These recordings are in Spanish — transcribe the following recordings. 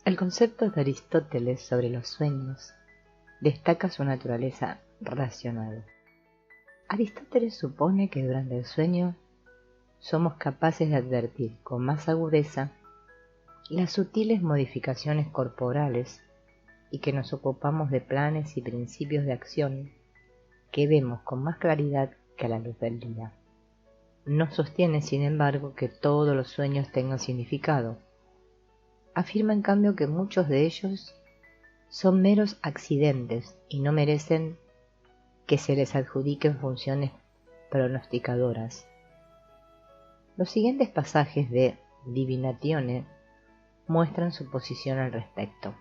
El concepto de Aristóteles sobre los sueños destaca su naturaleza racional. Aristóteles supone que durante el sueño somos capaces de advertir con más agudeza las sutiles modificaciones corporales y que nos ocupamos de planes y principios de acción que vemos con más claridad que a la luz del día. No sostiene, sin embargo, que todos los sueños tengan significado. Afirma, en cambio, que muchos de ellos son meros accidentes y no merecen que se les adjudiquen funciones pronosticadoras. Los siguientes pasajes de Divinatione muestran su posición al respecto.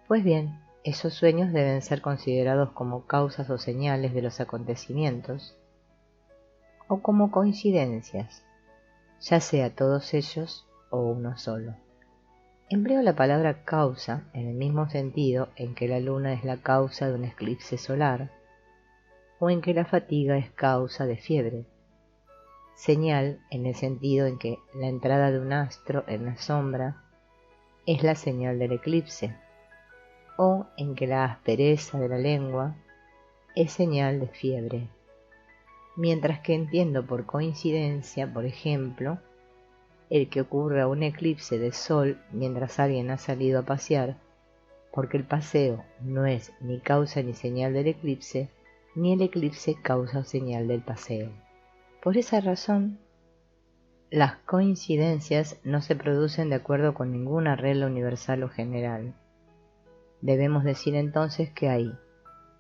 Pues bien, esos sueños deben ser considerados como causas o señales de los acontecimientos, o como coincidencias, ya sea todos ellos o uno solo. Empleo la palabra causa en el mismo sentido en que la luna es la causa de un eclipse solar, o en que la fatiga es causa de fiebre. Señal en el sentido en que la entrada de un astro en la sombra es la señal del eclipse, o en que la aspereza de la lengua es señal de fiebre. Mientras que entiendo por coincidencia, por ejemplo, el que ocurra un eclipse de sol mientras alguien ha salido a pasear, porque el paseo no es ni causa ni señal del eclipse, ni el eclipse causa o señal del paseo. Por esa razón, las coincidencias no se producen de acuerdo con ninguna regla universal o general. Debemos decir entonces que hay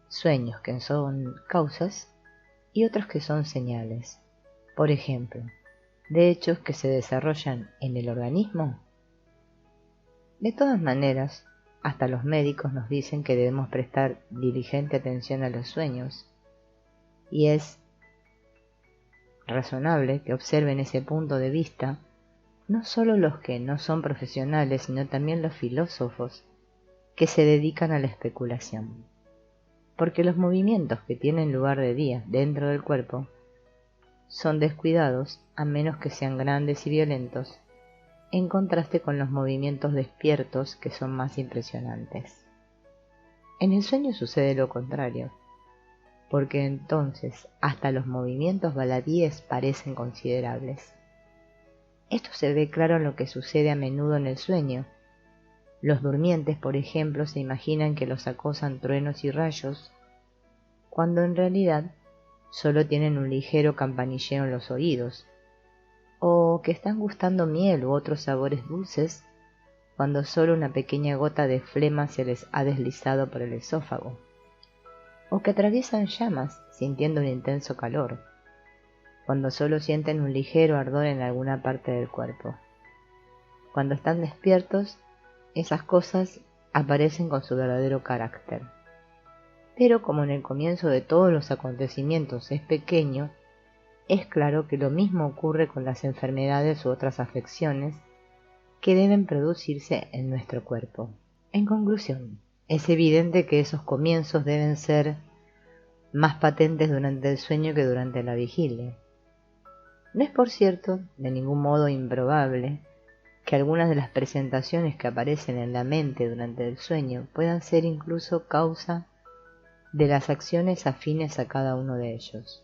sueños que son causas y otros que son señales. Por ejemplo, de hechos que se desarrollan en el organismo. De todas maneras, hasta los médicos nos dicen que debemos prestar diligente atención a los sueños, y es razonable que observen ese punto de vista no solo los que no son profesionales, sino también los filósofos que se dedican a la especulación, porque los movimientos que tienen lugar de día dentro del cuerpo son descuidados a menos que sean grandes y violentos, en contraste con los movimientos despiertos que son más impresionantes. En el sueño sucede lo contrario, porque entonces hasta los movimientos baladíes parecen considerables. Esto se ve claro en lo que sucede a menudo en el sueño. Los durmientes, por ejemplo, se imaginan que los acosan truenos y rayos, cuando en realidad solo tienen un ligero campanilleo en los oídos, o que están gustando miel u otros sabores dulces, cuando solo una pequeña gota de flema se les ha deslizado por el esófago, o que atraviesan llamas sintiendo un intenso calor, cuando solo sienten un ligero ardor en alguna parte del cuerpo. Cuando están despiertos, esas cosas aparecen con su verdadero carácter. Pero como en el comienzo de todos los acontecimientos es pequeño, es claro que lo mismo ocurre con las enfermedades u otras afecciones que deben producirse en nuestro cuerpo. En conclusión, es evidente que esos comienzos deben ser más patentes durante el sueño que durante la vigilia. No es, por cierto, de ningún modo improbable que algunas de las presentaciones que aparecen en la mente durante el sueño puedan ser incluso causa de las acciones afines a cada uno de ellos.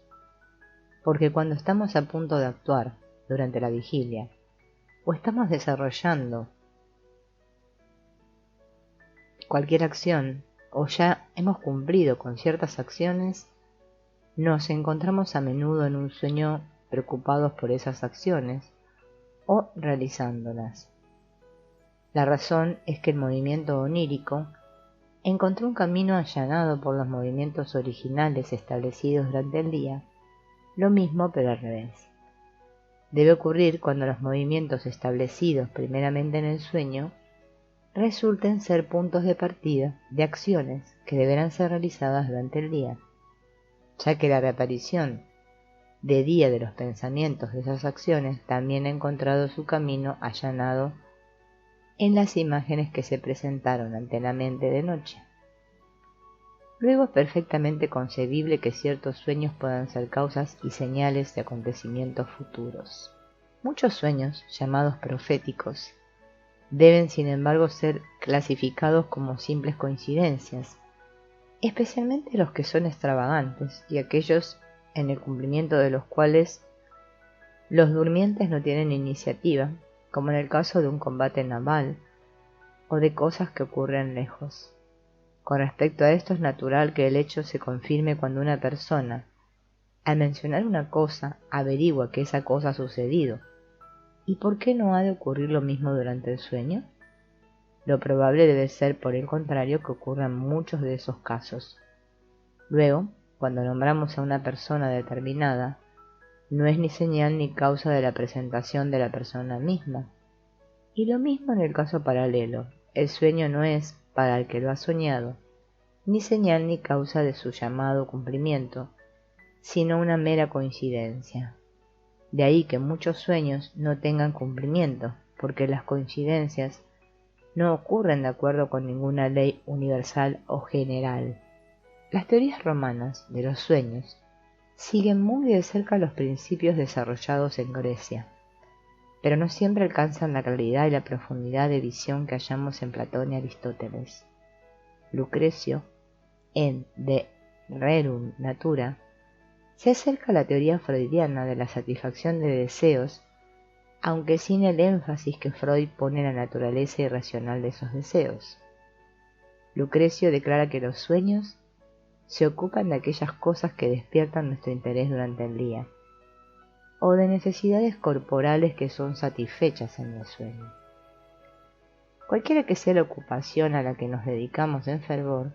Porque cuando estamos a punto de actuar durante la vigilia, o estamos desarrollando cualquier acción, o ya hemos cumplido con ciertas acciones, nos encontramos a menudo en un sueño preocupados por esas acciones o realizándolas. La razón es que el movimiento onírico encontró un camino allanado por los movimientos originales establecidos durante el día, lo mismo pero al revés. Debe ocurrir cuando los movimientos establecidos primeramente en el sueño resulten ser puntos de partida de acciones que deberán ser realizadas durante el día, ya que la reaparición de día de los pensamientos de esas acciones también ha encontrado su camino allanado en las imágenes que se presentaron ante la mente de noche. Luego es perfectamente concebible que ciertos sueños puedan ser causas y señales de acontecimientos futuros. Muchos sueños, llamados proféticos, deben sin embargo ser clasificados como simples coincidencias, especialmente los que son extravagantes y aquellos en el cumplimiento de los cuales los durmientes no tienen iniciativa, como en el caso de un combate naval o de cosas que ocurren lejos. Con respecto a esto, es natural que el hecho se confirme cuando una persona, al mencionar una cosa, averigua que esa cosa ha sucedido. ¿Y por qué no ha de ocurrir lo mismo durante el sueño? Lo probable debe ser, por el contrario, que ocurran muchos de esos casos. Luego, cuando nombramos a una persona determinada, no es ni señal ni causa de la presentación de la persona misma. Y lo mismo en el caso paralelo. El sueño no es, para el que lo ha soñado, ni señal ni causa de su llamado cumplimiento, sino una mera coincidencia. De ahí que muchos sueños no tengan cumplimiento, porque las coincidencias no ocurren de acuerdo con ninguna ley universal o general. Las teorías romanas de los sueños siguen muy de cerca los principios desarrollados en Grecia, pero no siempre alcanzan la claridad y la profundidad de visión que hallamos en Platón y Aristóteles. Lucrecio, en De Rerum Natura, se acerca a la teoría freudiana de la satisfacción de deseos, aunque sin el énfasis que Freud pone en la naturaleza irracional de esos deseos. Lucrecio declara que los sueños se ocupan de aquellas cosas que despiertan nuestro interés durante el día, o de necesidades corporales que son satisfechas en el sueño. Cualquiera que sea la ocupación a la que nos dedicamos en fervor,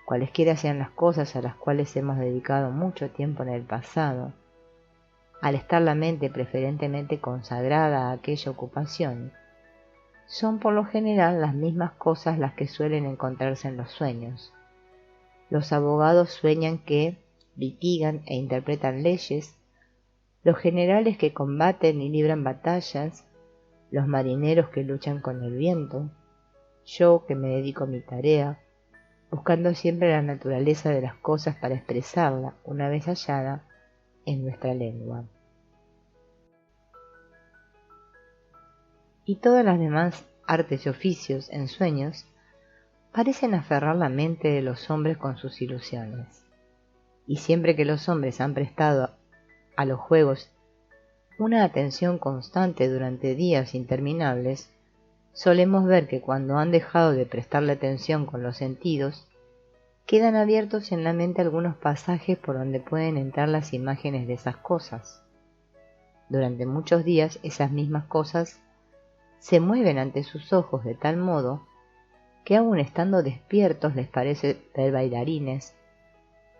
cualesquiera sean las cosas a las cuales hemos dedicado mucho tiempo en el pasado, al estar la mente preferentemente consagrada a aquella ocupación, son por lo general las mismas cosas las que suelen encontrarse en los sueños. Los abogados sueñan que litigan e interpretan leyes, los generales que combaten y libran batallas, los marineros que luchan con el viento, yo que me dedico a mi tarea, buscando siempre la naturaleza de las cosas para expresarla, una vez hallada, en nuestra lengua. Y todas las demás artes y oficios en sueños parecen aferrar la mente de los hombres con sus ilusiones. Y siempre que los hombres han prestado a los juegos una atención constante durante días interminables, solemos ver que cuando han dejado de prestarle atención con los sentidos, quedan abiertos en la mente algunos pasajes por donde pueden entrar las imágenes de esas cosas. Durante muchos días esas mismas cosas se mueven ante sus ojos de tal modo que aun estando despiertos les parece ver bailarines,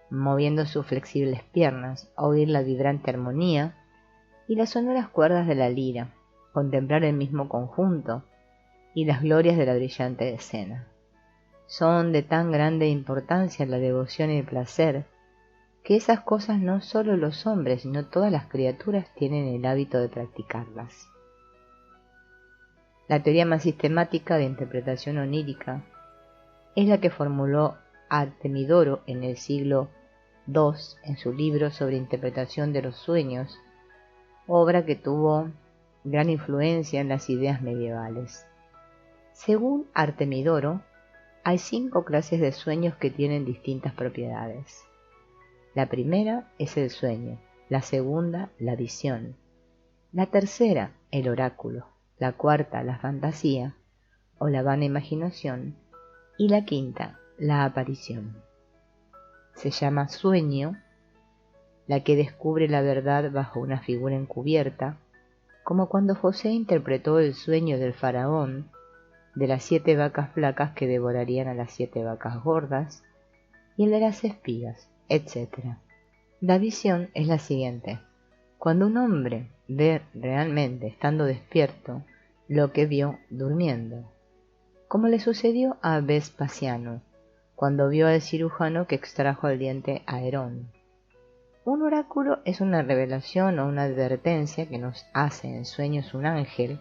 moviendo sus flexibles piernas, oír la vibrante armonía y las sonoras cuerdas de la lira, contemplar el mismo conjunto y las glorias de la brillante escena. Son de tan grande importancia la devoción y el placer, que esas cosas no solo los hombres, sino todas las criaturas tienen el hábito de practicarlas. La teoría más sistemática de interpretación onírica es la que formuló Artemidoro en el siglo II en su libro sobre interpretación de los sueños, obra que tuvo gran influencia en las ideas medievales. Según Artemidoro, hay 5 clases de sueños que tienen distintas propiedades. La primera es el sueño, la segunda, la visión, la tercera, el oráculo, la cuarta, la fantasía o la vana imaginación, y la quinta, la aparición. Se llama sueño la que descubre la verdad bajo una figura encubierta, como cuando José interpretó el sueño del faraón de las 7 vacas flacas que devorarían a las 7 vacas gordas, y el de las espigas, etc. La visión es la siguiente: cuando un hombre ve realmente, estando despierto, lo que vio durmiendo, como le sucedió a Vespasiano, cuando vio al cirujano que extrajo el diente a Herón. Un oráculo es una revelación o una advertencia que nos hace en sueños un ángel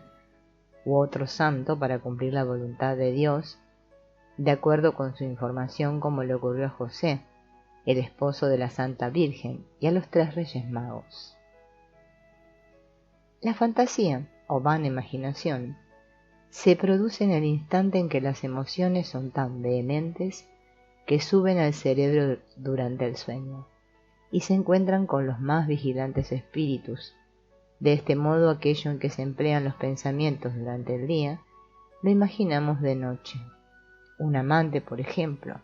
u otro santo para cumplir la voluntad de Dios, de acuerdo con su información, como le ocurrió a José, el esposo de la Santa Virgen, y a los 3 Reyes Magos. La fantasía, o vana imaginación, se produce en el instante en que las emociones son tan vehementes que suben al cerebro durante el sueño y se encuentran con los más vigilantes espíritus. De este modo, aquello en que se emplean los pensamientos durante el día, lo imaginamos de noche. Un amante, por ejemplo,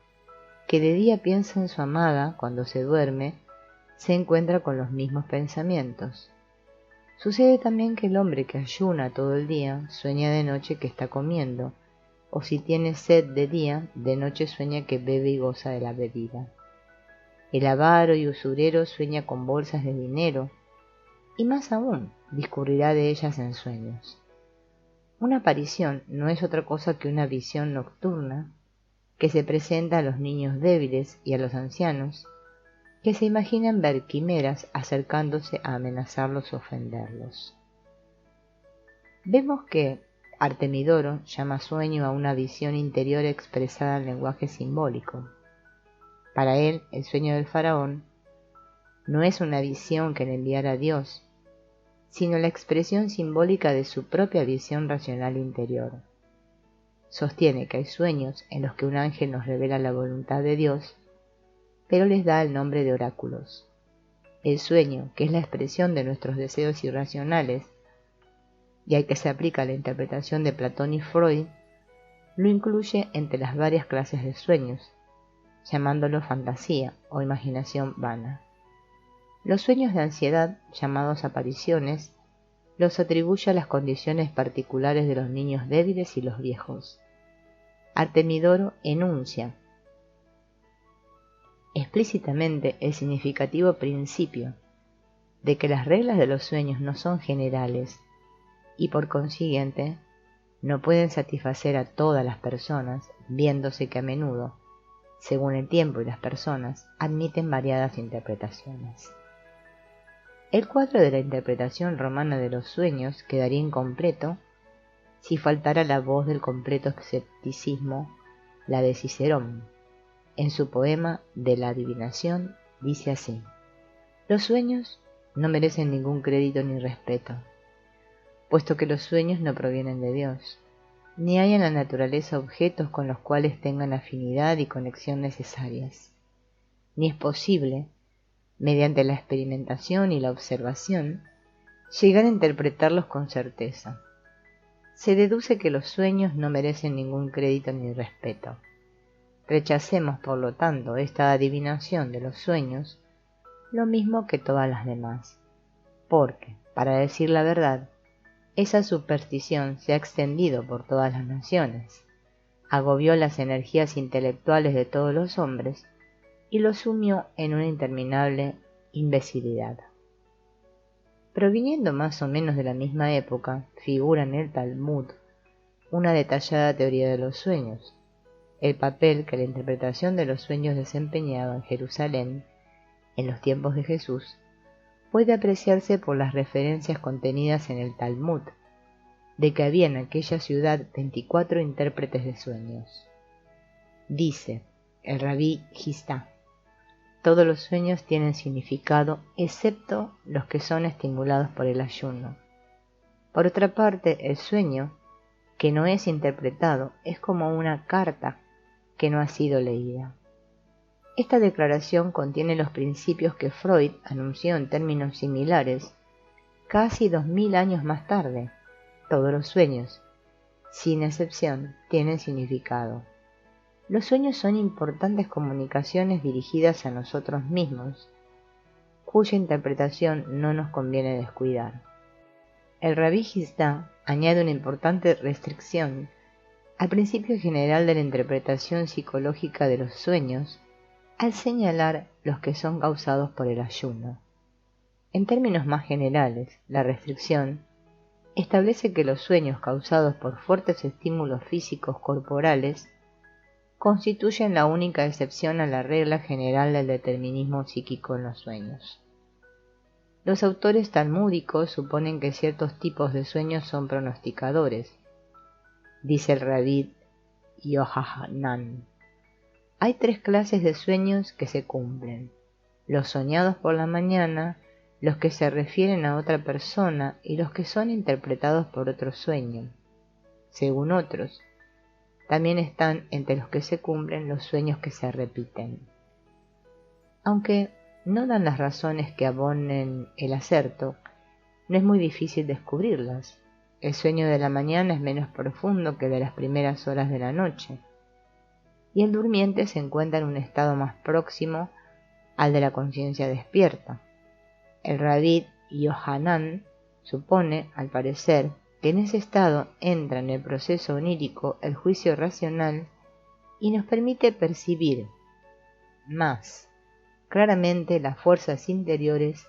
que de día piensa en su amada cuando se duerme, se encuentra con los mismos pensamientos. Sucede también que el hombre que ayuna todo el día sueña de noche que está comiendo, o si tiene sed de día, de noche sueña que bebe y goza de la bebida. El avaro y usurero sueña con bolsas de dinero, y más aún, discurrirá de ellas en sueños. Una aparición no es otra cosa que una visión nocturna que se presenta a los niños débiles y a los ancianos, que se imaginan ver quimeras acercándose a amenazarlos o ofenderlos. Vemos que Artemidoro llama sueño a una visión interior expresada en lenguaje simbólico. Para él, el sueño del faraón no es una visión que le enviara Dios, sino la expresión simbólica de su propia visión racional interior. Sostiene que hay sueños en los que un ángel nos revela la voluntad de Dios, pero les da el nombre de oráculos. El sueño, que es la expresión de nuestros deseos irracionales, y al que se aplica la interpretación de Platón y Freud, lo incluye entre las varias clases de sueños, llamándolo fantasía o imaginación vana. Los sueños de ansiedad, llamados apariciones, los atribuye a las condiciones particulares de los niños débiles y los viejos. Artemidoro enuncia explícitamente el significativo principio de que las reglas de los sueños no son generales y por consiguiente no pueden satisfacer a todas las personas, viéndose que a menudo, según el tiempo y las personas, admiten variadas interpretaciones. El cuadro de la interpretación romana de los sueños quedaría incompleto si faltara la voz del completo escepticismo, la de Cicerón. En su poema de la adivinación dice así: los sueños no merecen ningún crédito ni respeto, puesto que los sueños no provienen de Dios, ni hay en la naturaleza objetos con los cuales tengan afinidad y conexión necesarias, ni es posible, mediante la experimentación y la observación, llegar a interpretarlos con certeza. Se deduce que los sueños no merecen ningún crédito ni respeto. Rechacemos, por lo tanto, esta adivinación de los sueños, lo mismo que todas las demás, porque, para decir la verdad, esa superstición se ha extendido por todas las naciones, agobió las energías intelectuales de todos los hombres y los sumió en una interminable imbecilidad. Proviniendo más o menos de la misma época, figura en el Talmud una detallada teoría de los sueños, el papel que la interpretación de los sueños desempeñaba en Jerusalén en los tiempos de Jesús puede apreciarse por las referencias contenidas en el Talmud, de que había en aquella ciudad 24 intérpretes de sueños. Dice el rabí Histá: todos los sueños tienen significado excepto los que son estimulados por el ayuno. Por otra parte, el sueño que no es interpretado es como una carta que no ha sido leída. Esta declaración contiene los principios que Freud anunció en términos similares casi 2000 años más tarde. Todos los sueños, sin excepción, tienen significado. Los sueños son importantes comunicaciones dirigidas a nosotros mismos, cuya interpretación no nos conviene descuidar. El rabí Histá añade una importante restricción al principio general de la interpretación psicológica de los sueños al señalar los que son causados por el ayuno. En términos más generales, la restricción establece que los sueños causados por fuertes estímulos físicos corporales constituyen la única excepción a la regla general del determinismo psíquico en los sueños. Los autores talmúdicos suponen que ciertos tipos de sueños son pronosticadores, dice el rabí Yohanan. Hay 3 clases de sueños que se cumplen: los soñados por la mañana, los que se refieren a otra persona y los que son interpretados por otro sueño. según otros. También están entre los que se cumplen los sueños que se repiten. Aunque no dan las razones que abonen el acerto, no es muy difícil descubrirlas. El sueño de la mañana es menos profundo que el de las primeras horas de la noche, y el durmiente se encuentra en un estado más próximo al de la conciencia despierta. El Rabí Yohanan supone, al parecer, que en ese estado entra en el proceso onírico el juicio racional y nos permite percibir más claramente las fuerzas interiores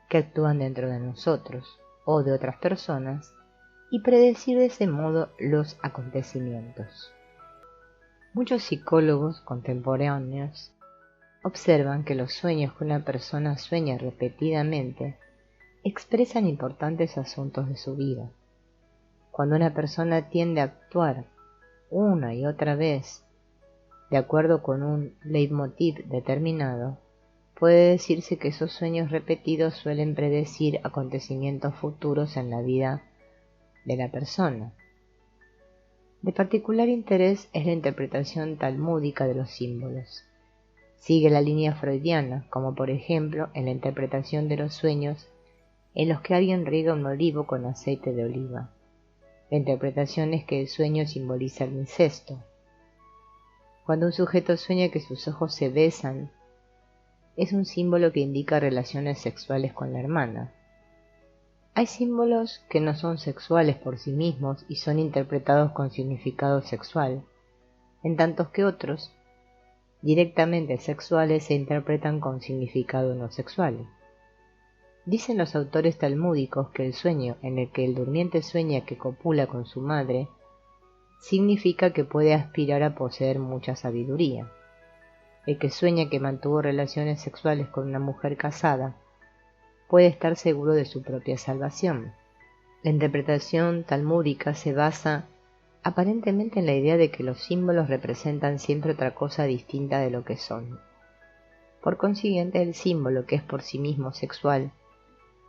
que actúan dentro de nosotros o de otras personas y predecir de ese modo los acontecimientos. Muchos psicólogos contemporáneos observan que los sueños que una persona sueña repetidamente expresan importantes asuntos de su vida. Cuando una persona tiende a actuar una y otra vez de acuerdo con un leitmotiv determinado, puede decirse que esos sueños repetidos suelen predecir acontecimientos futuros en la vida de la persona. De particular interés es la interpretación talmúdica de los símbolos. Sigue la línea freudiana, como por ejemplo en la interpretación de los sueños en los que alguien riega un olivo con aceite de oliva. La interpretación es que el sueño simboliza el incesto. Cuando un sujeto sueña que sus ojos se besan, es un símbolo que indica relaciones sexuales con la hermana. Hay símbolos que no son sexuales por sí mismos y son interpretados con significado sexual, en tanto que otros, directamente sexuales, se interpretan con significado no sexual. Dicen los autores talmúdicos que el sueño en el que el durmiente sueña que copula con su madre significa que puede aspirar a poseer mucha sabiduría. El que sueña que mantuvo relaciones sexuales con una mujer casada puede estar seguro de su propia salvación. La interpretación talmúdica se basa aparentemente en la idea de que los símbolos representan siempre otra cosa distinta de lo que son. Por consiguiente, el símbolo, que es por sí mismo sexual,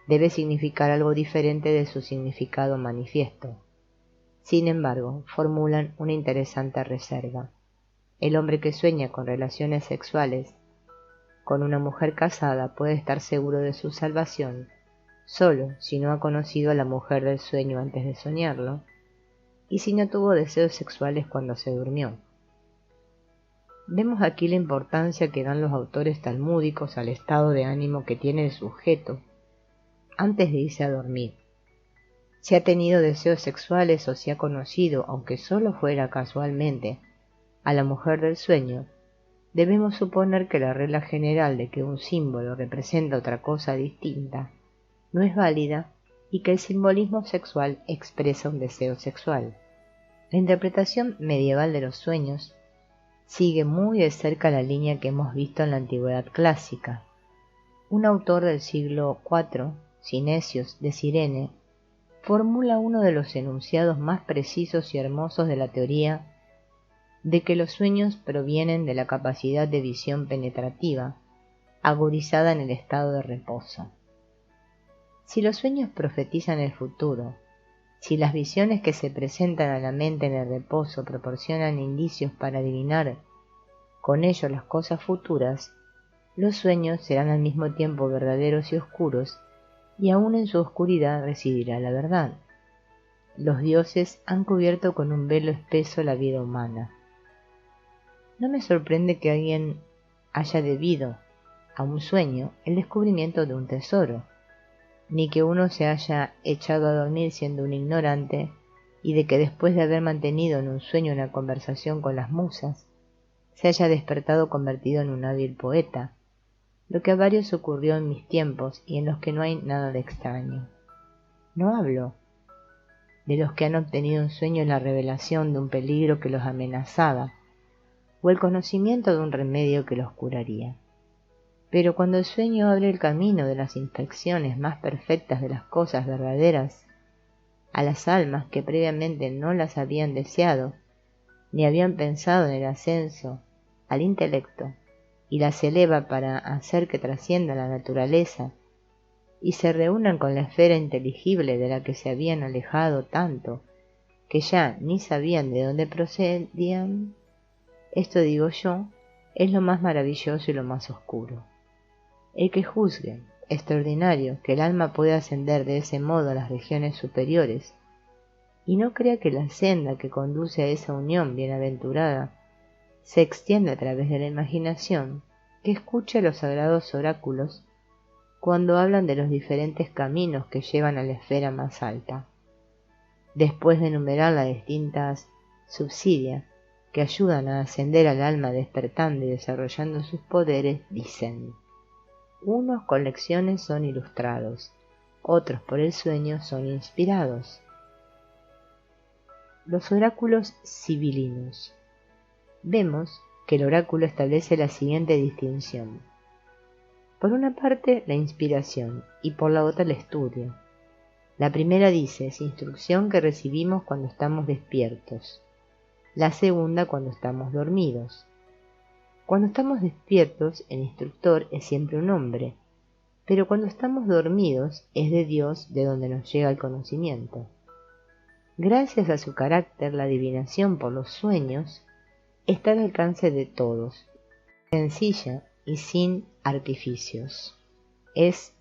debe significar algo diferente de su significado manifiesto. Sin embargo, formulan una interesante reserva. El hombre que sueña con relaciones sexuales con una mujer casada puede estar seguro de su salvación solo si no ha conocido a la mujer del sueño antes de soñarlo y si no tuvo deseos sexuales cuando se durmió. Vemos aquí la importancia que dan los autores talmúdicos al estado de ánimo que tiene el sujeto antes de irse a dormir. Si ha tenido deseos sexuales o si ha conocido, aunque solo fuera casualmente, a la mujer del sueño, debemos suponer que la regla general de que un símbolo representa otra cosa distinta no es válida y que el simbolismo sexual expresa un deseo sexual. La interpretación medieval de los sueños sigue muy de cerca la línea que hemos visto en la antigüedad clásica. Un autor del siglo IV, Cinesios de Cirene, formula uno de los enunciados más precisos y hermosos de la teoría de que los sueños provienen de la capacidad de visión penetrativa, agudizada en el estado de reposo. Si los sueños profetizan el futuro, si las visiones que se presentan a la mente en el reposo proporcionan indicios para adivinar con ello las cosas futuras, los sueños serán al mismo tiempo verdaderos y oscuros, y aún en su oscuridad residirá la verdad. Los dioses han cubierto con un velo espeso la vida humana. No me sorprende que alguien haya debido a un sueño el descubrimiento de un tesoro, ni que uno se haya echado a dormir siendo un ignorante y de que después de haber mantenido en un sueño una conversación con las musas, se haya despertado convertido en un hábil poeta, lo que a varios ocurrió en mis tiempos y en los que no hay nada de extraño. No hablo de los que han obtenido en sueño la revelación de un peligro que los amenazaba o el conocimiento de un remedio que los curaría. Pero cuando el sueño abre el camino de las inspecciones más perfectas de las cosas verdaderas a las almas que previamente no las habían deseado ni habían pensado en el ascenso al intelecto, y las eleva para hacer que trascienda la naturaleza y se reúnan con la esfera inteligible de la que se habían alejado tanto que ya ni sabían de dónde procedían, esto digo yo, es lo más maravilloso y lo más oscuro. El que juzgue extraordinario que el alma puede ascender de ese modo a las regiones superiores, y no crea que la senda que conduce a esa unión bienaventurada se extiende a través de la imaginación, que escuche los sagrados oráculos cuando hablan de los diferentes caminos que llevan a la esfera más alta. Después de enumerar las distintas subsidias que ayudan a ascender al alma despertando y desarrollando sus poderes, dicen: unos con lecciones son ilustrados, otros por el sueño son inspirados. Los oráculos sibilinos. Vemos que el oráculo establece la siguiente distinción: por una parte la inspiración y por la otra el estudio. La primera dice: es instrucción que recibimos cuando estamos despiertos. La segunda cuando estamos dormidos. Cuando estamos despiertos, el instructor es siempre un hombre, pero cuando estamos dormidos es de Dios de donde nos llega el conocimiento. Gracias a su carácter, la adivinación por los sueños está al alcance de todos, sencilla y sin artificios. Es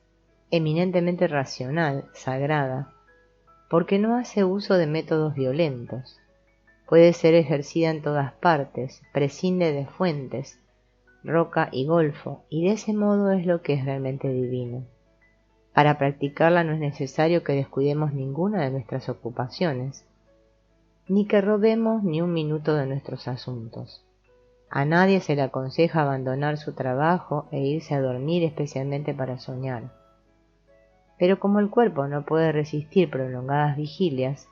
eminentemente racional, sagrada, porque no hace uso de métodos violentos. Puede ser ejercida en todas partes, prescinde de fuentes, roca y golfo, y de ese modo es lo que es realmente divino. Para practicarla no es necesario que descuidemos ninguna de nuestras ocupaciones, ni que robemos ni un minuto de nuestros asuntos. A nadie se le aconseja abandonar su trabajo e irse a dormir especialmente para soñar. Pero como el cuerpo no puede resistir prolongadas vigilias,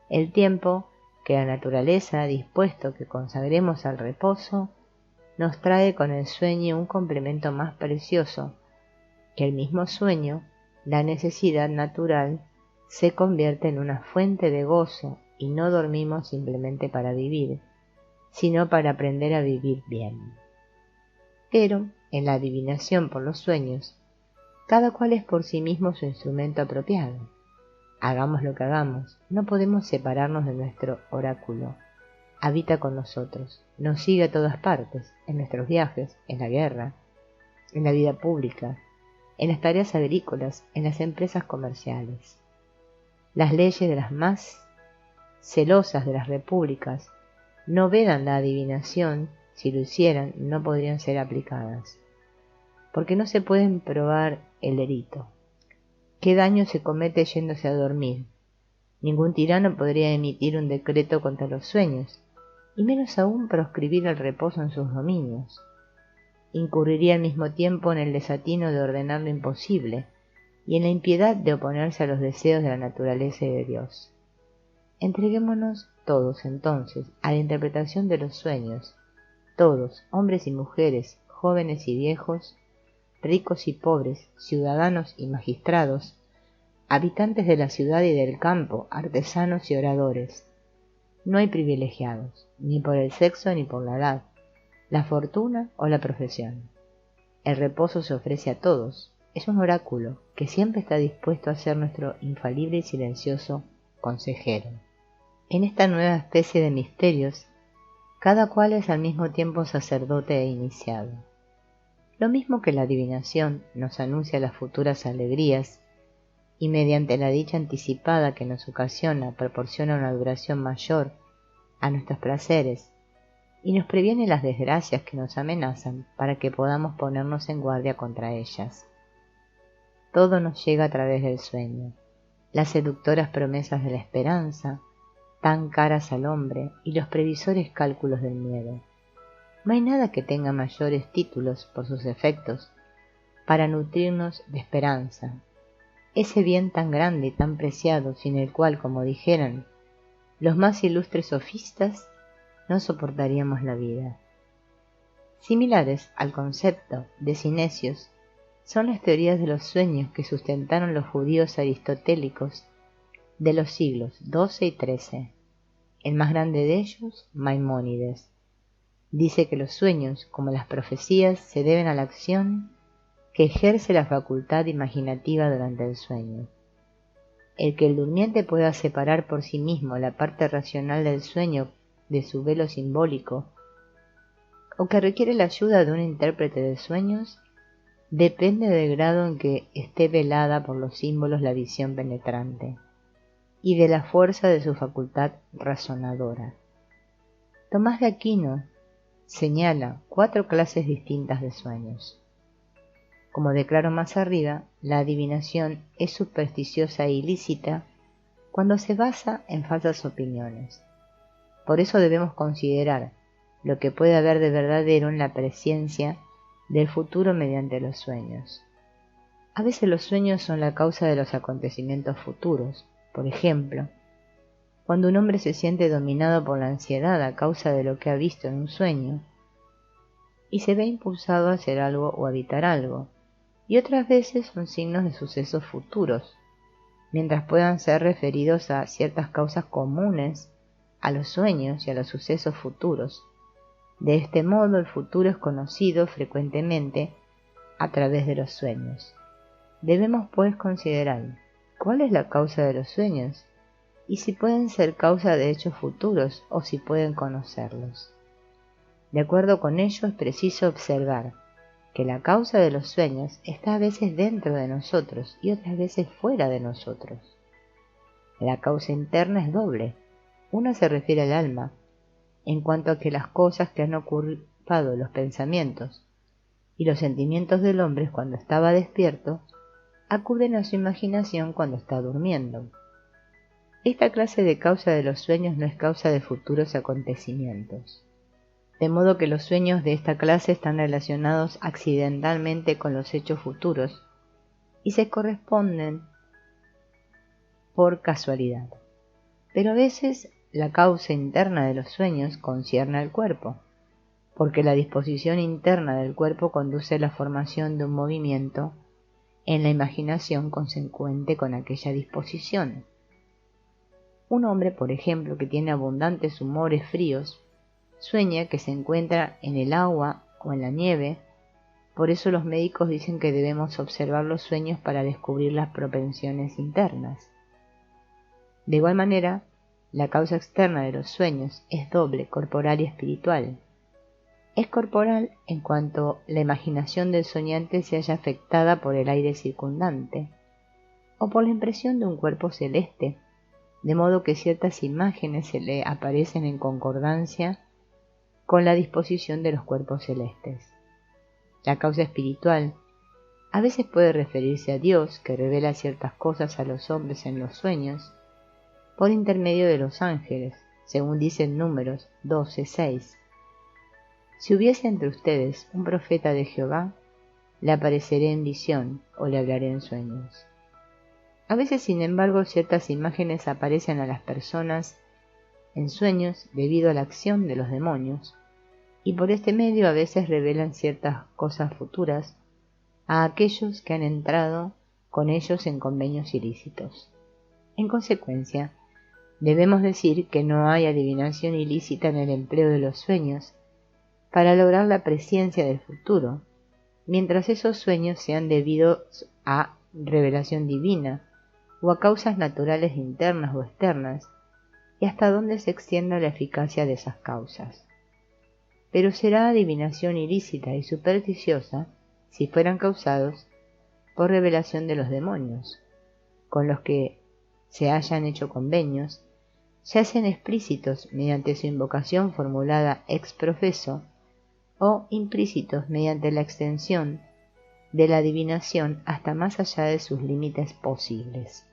el tiempo que la naturaleza ha dispuesto que consagremos al reposo, nos trae con el sueño un complemento más precioso que el mismo sueño. La necesidad natural se convierte en una fuente de gozo y no dormimos simplemente para vivir, sino para aprender a vivir bien. Pero, en la adivinación por los sueños, cada cual es por sí mismo su instrumento apropiado. Hagamos lo que hagamos, no podemos separarnos de nuestro oráculo. Habita con nosotros, nos sigue a todas partes, en nuestros viajes, en la guerra, en la vida pública, en las tareas agrícolas, en las empresas comerciales. Las leyes de las más celosas de las repúblicas no vedan la adivinación. Si lo hicieran, no podrían ser aplicadas, porque no se pueden probar el delito. ¿Qué daño se comete yéndose a dormir? Ningún tirano podría emitir un decreto contra los sueños, y menos aún proscribir el reposo en sus dominios. Incurriría al mismo tiempo en el desatino de ordenar lo imposible y en la impiedad de oponerse a los deseos de la naturaleza y de Dios. Entreguémonos todos entonces a la interpretación de los sueños, todos, hombres y mujeres, jóvenes y viejos, ricos y pobres, ciudadanos y magistrados, habitantes de la ciudad y del campo, artesanos y oradores. No hay privilegiados, ni por el sexo ni por la edad, la fortuna o la profesión. El reposo se ofrece a todos. Es un oráculo que siempre está dispuesto a ser nuestro infalible y silencioso consejero. En esta nueva especie de misterios, cada cual es al mismo tiempo sacerdote e iniciado. Lo mismo que la adivinación nos anuncia las futuras alegrías y mediante la dicha anticipada que nos ocasiona proporciona una duración mayor a nuestros placeres y nos previene las desgracias que nos amenazan para que podamos ponernos en guardia contra ellas. Todo nos llega a través del sueño, las seductoras promesas de la esperanza, tan caras al hombre, y los previsores cálculos del miedo. No hay nada que tenga mayores títulos por sus efectos para nutrirnos de esperanza, ese bien tan grande y tan preciado sin el cual, como dijeran los más ilustres sofistas, no soportaríamos la vida. Similares al concepto de Cinesios son las teorías de los sueños que sustentaron los judíos aristotélicos de los siglos XII y XIII. El más grande de ellos, Maimónides, dice que los sueños, como las profecías, se deben a la acción que ejerce la facultad imaginativa durante el sueño. El que el durmiente pueda separar por sí mismo la parte racional del sueño de su velo simbólico, o que requiere la ayuda de un intérprete de sueños, depende del grado en que esté velada por los símbolos la visión penetrante y de la fuerza de su facultad razonadora. Tomás de Aquino señala 4 clases distintas de sueños. Como declaro más arriba, la adivinación es supersticiosa e ilícita cuando se basa en falsas opiniones. Por eso debemos considerar lo que puede haber de verdadero en la presciencia del futuro mediante los sueños. A veces los sueños son la causa de los acontecimientos futuros. Por ejemplo, cuando un hombre se siente dominado por la ansiedad a causa de lo que ha visto en un sueño y se ve impulsado a hacer algo o a evitar algo, y otras veces son signos de sucesos futuros, mientras puedan ser referidos a ciertas causas comunes a los sueños y a los sucesos futuros. De este modo el futuro es conocido frecuentemente a través de los sueños. Debemos pues considerar cuál es la causa de los sueños y si pueden ser causa de hechos futuros o si pueden conocerlos. De acuerdo con ello es preciso observar que la causa de los sueños está a veces dentro de nosotros y otras veces fuera de nosotros. La causa interna es doble. Una se refiere al alma, en cuanto a que las cosas que han ocupado los pensamientos y los sentimientos del hombre cuando estaba despierto, acuden a su imaginación cuando está durmiendo. Esta clase de causa de los sueños no es causa de futuros acontecimientos, de modo que los sueños de esta clase están relacionados accidentalmente con los hechos futuros y se corresponden por casualidad. Pero a veces la causa interna de los sueños concierne al cuerpo, porque la disposición interna del cuerpo conduce a la formación de un movimiento en la imaginación consecuente con aquella disposición. Un hombre, por ejemplo, que tiene abundantes humores fríos, sueña que se encuentra en el agua o en la nieve. Por eso los médicos dicen que debemos observar los sueños para descubrir las propensiones internas. De igual manera, la causa externa de los sueños es doble, corporal y espiritual. Es corporal en cuanto la imaginación del soñante se halla afectada por el aire circundante o por la impresión de un cuerpo celeste, de modo que ciertas imágenes se le aparecen en concordancia con la disposición de los cuerpos celestes. La causa espiritual a veces puede referirse a Dios, que revela ciertas cosas a los hombres en los sueños por intermedio de los ángeles, según dicen Números 12:6. Si hubiese entre ustedes un profeta de Jehová, le apareceré en visión o le hablaré en sueños. A veces, sin embargo, ciertas imágenes aparecen a las personas en sueños debido a la acción de los demonios, y por este medio a veces revelan ciertas cosas futuras a aquellos que han entrado con ellos en convenios ilícitos. En consecuencia, debemos decir que no hay adivinación ilícita en el empleo de los sueños para lograr la presciencia del futuro, mientras esos sueños sean debidos a revelación divina o a causas naturales internas o externas, y hasta dónde se extienda la eficacia de esas causas. Pero será adivinación ilícita y supersticiosa si fueran causados por revelación de los demonios, con los que se hayan hecho convenios, se hacen explícitos mediante su invocación formulada ex profeso o implícitos mediante la extensión de la adivinación hasta más allá de sus límites posibles.